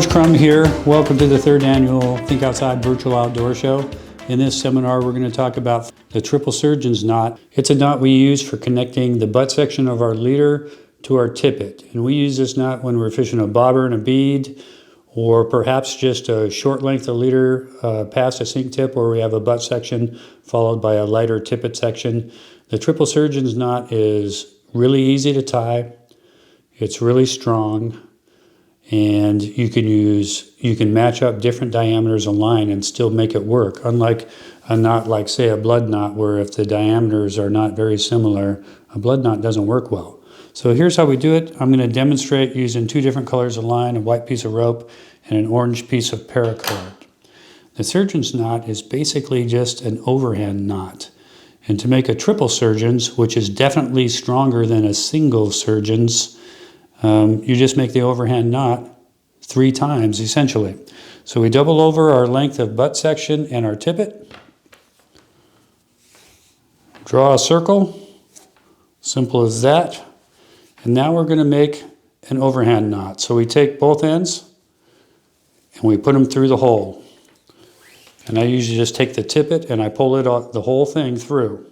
George Crum here. Welcome to the third annual Think Outside Virtual Outdoor Show. In this seminar, we're going to talk about the triple surgeon's knot. It's a knot we use for connecting the butt section of our leader to our tippet. And we use this knot when we're fishing a bobber and a bead, or perhaps just a short length of leader past a sink tip where we have a butt section followed by a lighter tippet section. The triple surgeon's knot is really easy to tie. It's really strong. And you can match up different diameters of line and still make it work. Unlike a knot like, say, a blood knot, where if the diameters are not very similar, a blood knot doesn't work well. So here's how we do it. I'm going to demonstrate using two different colors of line, a white piece of rope and an orange piece of paracord. The surgeon's knot is basically just an overhand knot. And to make a triple surgeon's, which is definitely stronger than a single surgeon's, you just make the overhand knot 3 times, essentially. So we double over our length of butt section and our tippet. Draw a circle. Simple as that. And now we're going to make an overhand knot. So we take both ends and we put them through the hole. And I usually just take the tippet and I pull it out, the whole thing through.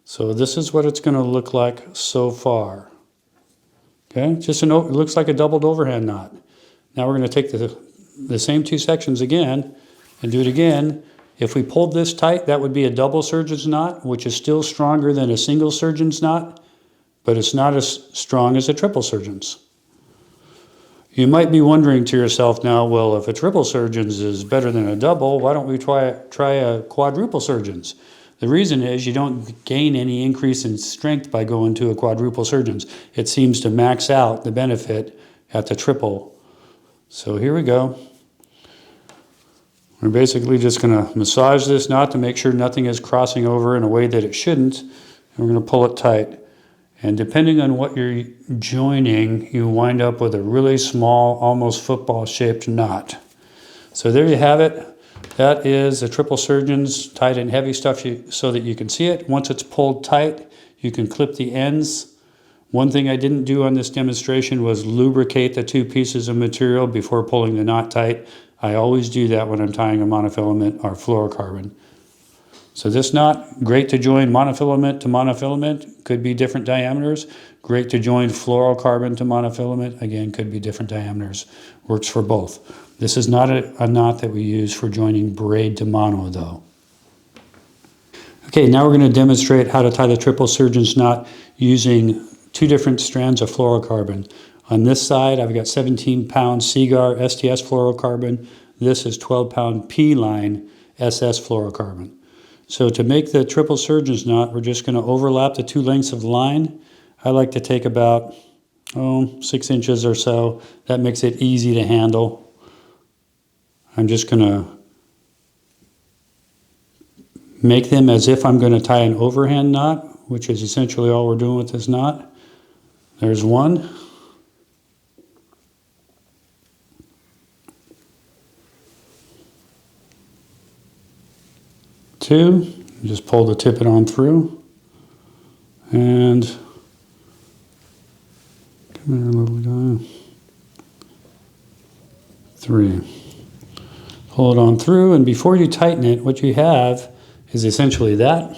So this is what it's going to look like so far. Okay, it looks like a doubled overhand knot. Now we're going to take the same 2 sections again and do it again. If we pulled this tight, that would be a double surgeon's knot, which is still stronger than a single surgeon's knot, but it's not as strong as a triple surgeon's. You might be wondering to yourself now, well, if a triple surgeon's is better than a double, why don't we try a quadruple surgeon's? The reason is you don't gain any increase in strength by going to a quadruple surgeon's. It seems to max out the benefit at the triple. So here we go. We're basically just going to massage this knot to make sure nothing is crossing over in a way that it shouldn't. And we're going to pull it tight. And depending on what you're joining, you wind up with a really small, almost football-shaped knot. So there you have it. That is a triple surgeon's, tight and heavy stuff so that you can see it. Once it's pulled tight, you can clip the ends. One thing I didn't do on this demonstration was lubricate the 2 pieces of material before pulling the knot tight. I always do that when I'm tying a monofilament or fluorocarbon. So this knot, great to join monofilament to monofilament, could be different diameters. Great to join fluorocarbon to monofilament, again, could be different diameters. Works for both. This is not a knot that we use for joining braid to mono, though. Okay, now we're going to demonstrate how to tie the triple surgeon's knot using 2 different strands of fluorocarbon. On this side, I've got 17-pound Seaguar STS fluorocarbon. This is 12-pound P-line SS fluorocarbon. So to make the triple surgeon's knot, we're just going to overlap the 2 lengths of line. I like to take about 6 inches or so. That makes it easy to handle. I'm just going to make them as if I'm going to tie an overhand knot, which is essentially all we're doing with this knot. There's 1. Two, just pull the tippet on through. And come here, little guy. 3. Pull it on through, and before you tighten it, what you have is essentially that.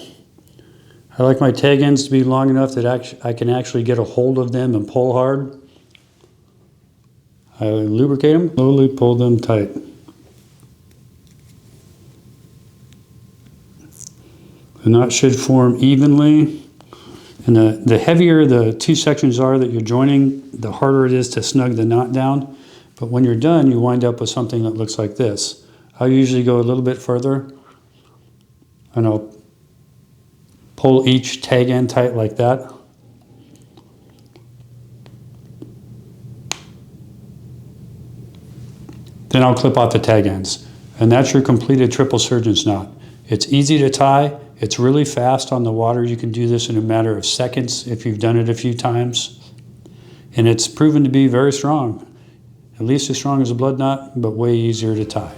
I like my tag ends to be long enough that I can actually get a hold of them and pull hard. I lubricate them, slowly pull them tight. The knot should form evenly, and the heavier the 2 sections are that you're joining, the harder it is to snug the knot down. But when you're done, you wind up with something that looks like this. I'll usually go a little bit further, and I'll pull each tag end tight like that. Then I'll clip out the tag ends. And that's your completed triple surgeon's knot. It's easy to tie. It's really fast on the water. You can do this in a matter of seconds if you've done it a few times. And it's proven to be very strong. At least as strong as a blood knot, but way easier to tie.